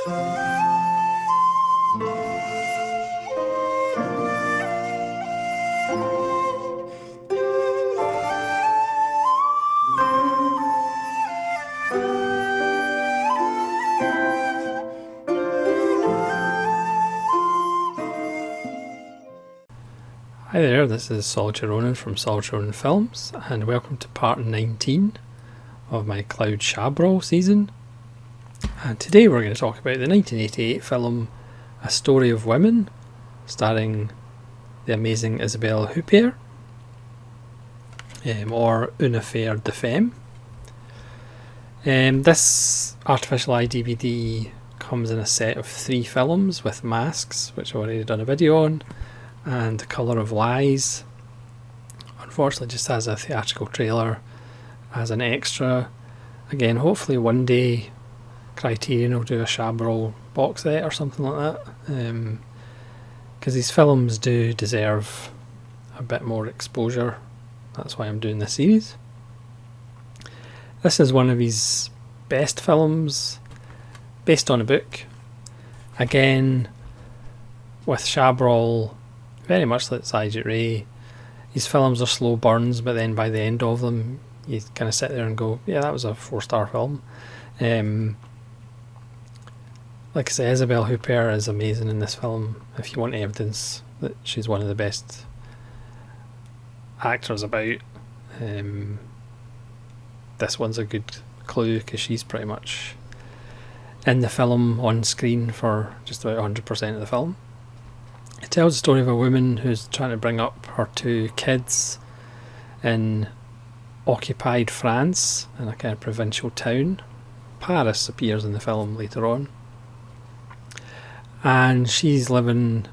Hi there, this is Chabrol from Chabrol Films, and welcome to part 19 of my Claude Chabrol season. And today we're going to talk about the 1988 film A Story of Women, starring the amazing Isabelle Huppert, or Une affaire de femmes. This artificial eye DVD comes in a set of 3 films with masks, which I've already done a video on, and The Colour of Lies. Unfortunately just has a theatrical trailer as an extra. Again, hopefully one day Criterion will do a Chabrol box set or something like that, because these films do deserve a bit more exposure. That's why I'm doing this series. This is one of his best films, based on a book. Again, with Chabrol, very much like Saijit Ray, his films are slow burns, but then by the end of them you kind of sit there and go, yeah, that was a 4-star film. Like I say, Isabelle Huppert is amazing in this film. If you want evidence that she's one of the best actors about, this one's a good clue, because she's pretty much in the film on screen for just about 100% of the film. It tells the story of a woman who's trying to bring up her 2 kids in occupied France, in a kind of provincial town. Paris appears in the film later on. And she's living,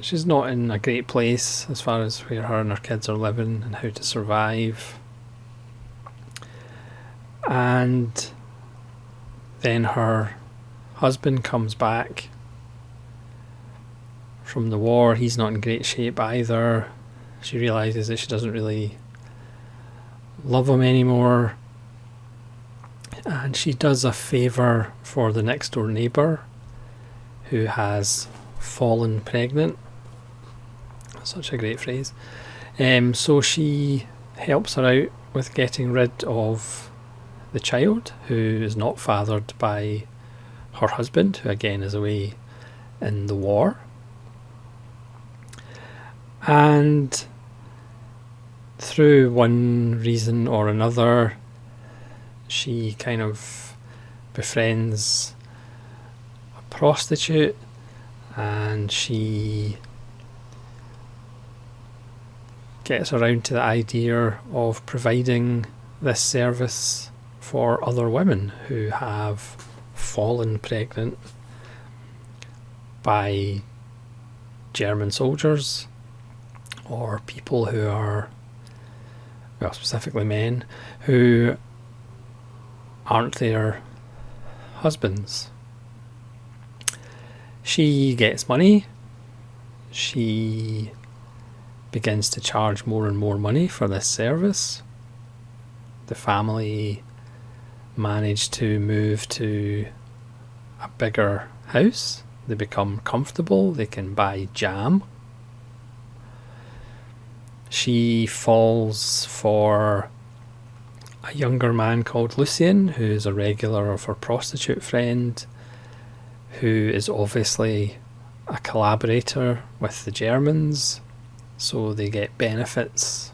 she's not in a great place as far as where her and her kids are living and how to survive. And then her husband comes back from the war. He's not in great shape either. She realises that she doesn't really love him anymore, and she does a favour for the next door neighbour who has fallen pregnant. Such a great phrase. So she helps her out with getting rid of the child, who is not fathered by her husband, who again is away in the war. And through one reason or another, she kind of befriends a prostitute, and she gets around to the idea of providing this service for other women who have fallen pregnant by German soldiers, or people who are, well, specifically men, who aren't their husbands. She gets money. She begins to charge more and more money for this service. The family manage to move to a bigger house. They become comfortable. They can buy jam. She falls for a younger man called Lucien, who is a regular of her prostitute friend, who is obviously a collaborator with the Germans, so they get benefits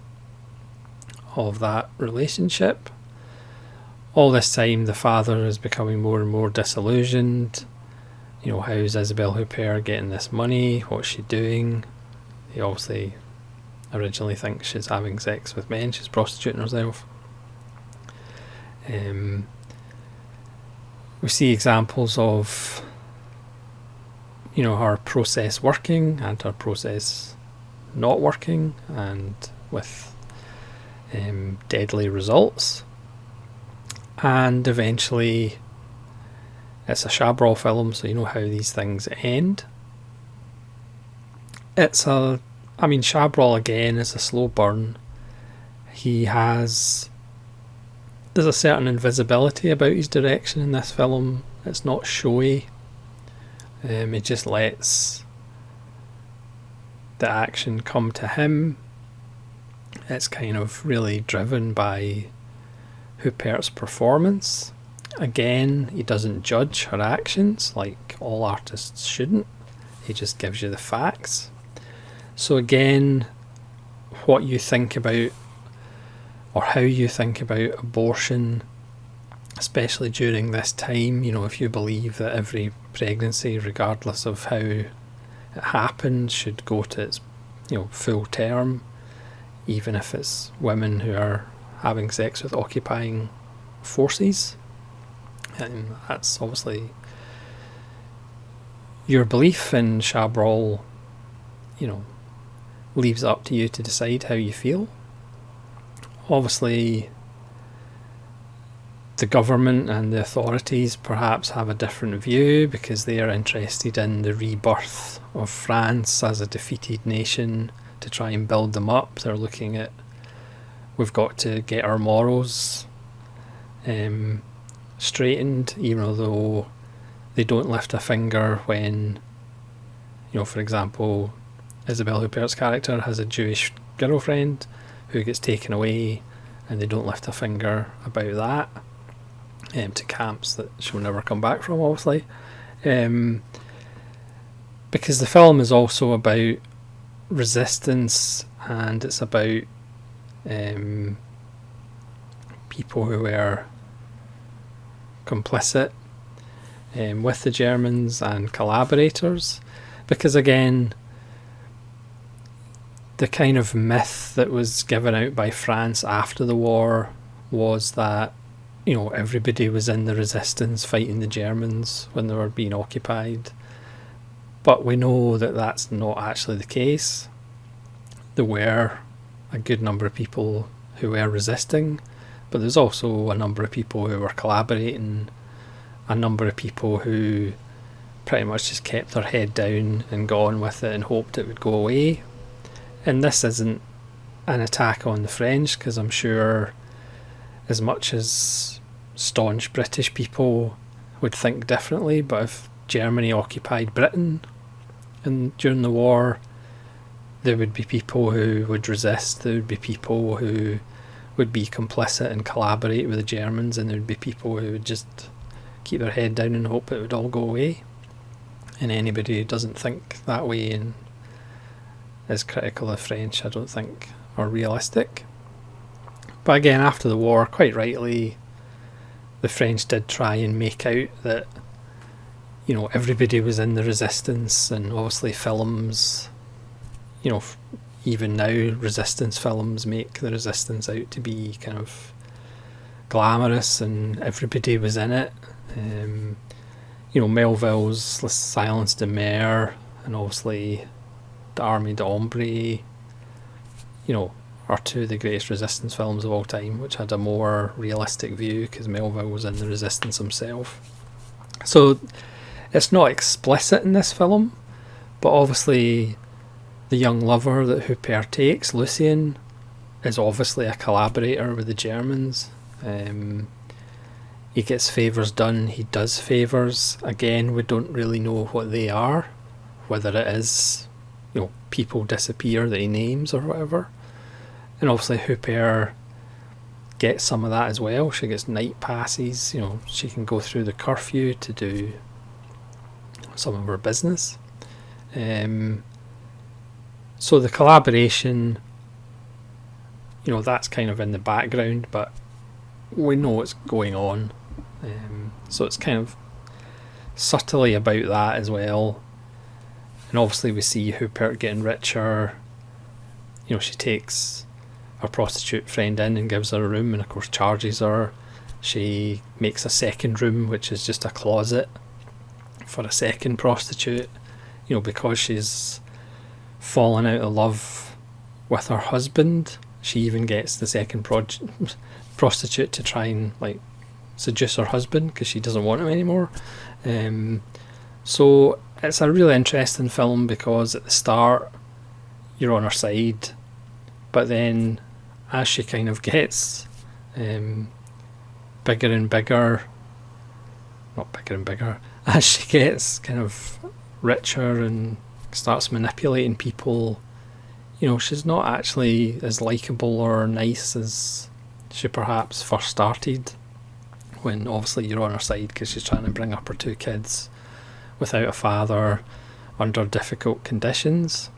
of that relationship. All this time the father is becoming more and more disillusioned. You know, how's Isabelle Huppert getting this money? What's she doing? He obviously originally thinks she's having sex with men, she's prostituting herself. We see examples of, you know, her process working and her process not working, and with deadly results. And eventually, it's a Chabrol film, so you know how these things end. Chabrol again is a slow burn. He has There's a certain invisibility about his direction in this film. It's not showy. It just lets the action come to him. It's kind of really driven by Huppert's performance. Again, he doesn't judge her actions like all artists shouldn't. He just gives you the facts. So again, what you think about, or how you think about abortion, especially during this time, if you believe that every pregnancy, regardless of how it happened, should go to its full term, even if it's women who are having sex with occupying forces. And that's obviously your belief, and Chabrol, leaves it up to you to decide how you feel. Obviously, the government and the authorities perhaps have a different view because they are interested in the rebirth of France as a defeated nation to try and build them up. They're looking at, we've got to get our morals straightened, even though they don't lift a finger when, for example, Isabelle Huppert's character has a Jewish girlfriend who gets taken away, and they don't lift a finger about that, to camps that she'll never come back from, obviously. Because the film is also about resistance, and it's about people who were complicit with the Germans and collaborators. Because again, the kind of myth that was given out by France after the war was that everybody was in the resistance fighting the Germans when they were being occupied. But we know that that's not actually the case. There were a good number of people who were resisting, but there's also a number of people who were collaborating, a number of people who pretty much just kept their head down and got on with it and hoped it would go away. And this isn't an attack on the French, because I'm sure, as much as staunch British people would think differently, but if Germany occupied Britain during the war, there would be people who would resist, there would be people who would be complicit and collaborate with the Germans, and there would be people who would just keep their head down and hope it would all go away. And anybody who doesn't think that way and is critical of French, I don't think are realistic. But again, after the war, quite rightly, the French did try and make out that everybody was in the resistance, and obviously films, even now resistance films make the resistance out to be kind of glamorous and everybody was in it. Melville's Silence de Mer, and obviously the Army d'Ombre, are two of the greatest resistance films of all time, which had a more realistic view because Melville was in the resistance himself. So it's not explicit in this film, but obviously the young lover that Huppert takes, Lucien, is obviously a collaborator with the Germans. He gets favours done, he does favours. Again, we don't really know what they are, whether it is people disappear that he names or whatever. And obviously Huppert gets some of that as well. She gets night passes, she can go through the curfew to do some of her business. So the collaboration, that's kind of in the background, but we know what's going on. So it's kind of subtly about that as well. And obviously we see Huppert getting richer. She takes her prostitute friend in and gives her a room, and of course charges her. She makes a second room, which is just a closet for a second prostitute, because she's fallen out of love with her husband. She even gets the second prostitute to try and seduce her husband because she doesn't want him anymore. So it's a really interesting film because at the start you're on her side, but then as she kind of gets bigger and bigger, not bigger and bigger, as she gets kind of richer and starts manipulating people. You know, she's not actually as likeable or nice as she perhaps first started, when obviously you're on her side because she's trying to bring up her 2 kids without a father under difficult conditions.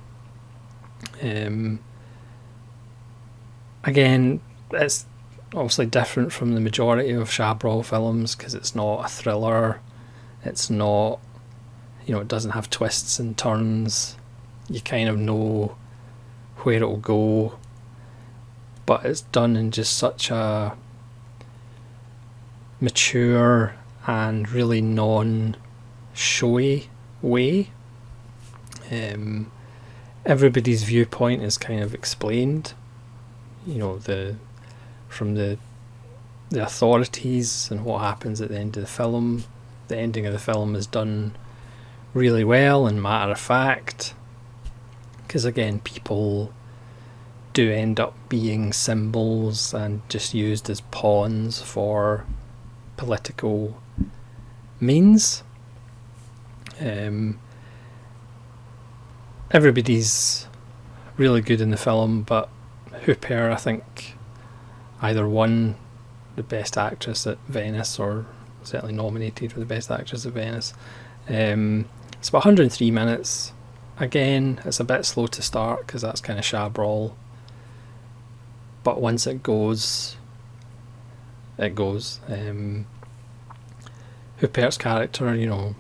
Again, it's obviously different from the majority of Chabrol films because it's not a thriller. It's not, you know, it doesn't have twists and turns. You kind of know where it'll go, but it's done in just such a mature and really non-showy way. Everybody's viewpoint is kind of explained, you know, from the authorities and what happens at the end of the film. The ending of the film is done really well and matter of fact, because again, people do end up being symbols and just used as pawns for political means. Everybody's really good in the film, but Huppert, I think, either won the Best Actress at Venice or certainly nominated for the Best Actress at Venice. It's about 103 minutes. Again, it's a bit slow to start because that's kind of Chabrol, but once it goes, it goes. Huppert's character, you know,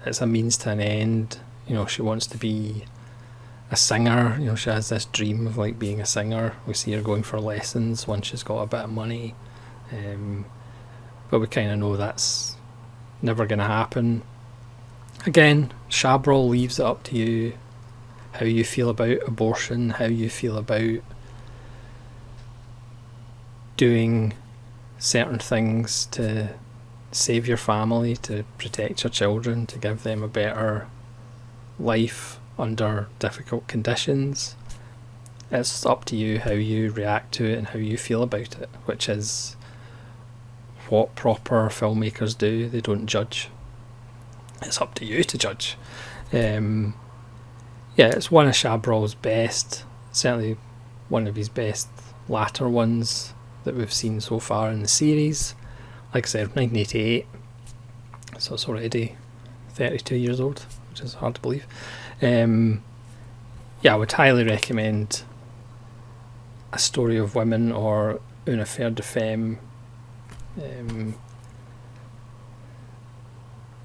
it's a means to an end. You know, she wants to be a singer. You know, she has this dream of like being a singer. We see her going for lessons once she's got a bit of money, but we kind of know that's never going to happen. Again, Chabrol leaves it up to you how you feel about abortion, how you feel about doing certain things to save your family, to protect your children, to give them a better life under difficult conditions. It's up to you how you react to it and how you feel about it, which is what proper filmmakers do. They don't judge. It's up to you to judge. Yeah, it's one of Chabrol's best, certainly one of his best latter ones that we've seen so far in the series. Like I said, 1988, so it's already 32 years old, which is hard to believe. Yeah, I would highly recommend A Story of Women or Une Affaire de Femmes.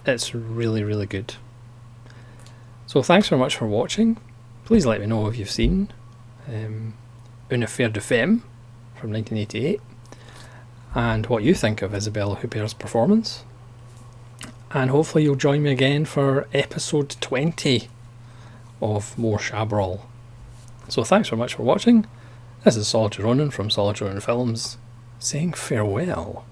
It's really, really good. So thanks very much for watching. Please let me know if you've seen Une Affaire de Femmes from 1988 and what you think of Isabelle Huppert's performance. And hopefully you'll join me again for episode 20 of more Chabrol. So thanks very much for watching. This is Solitary Ronan from Solitary Ronan Films saying farewell.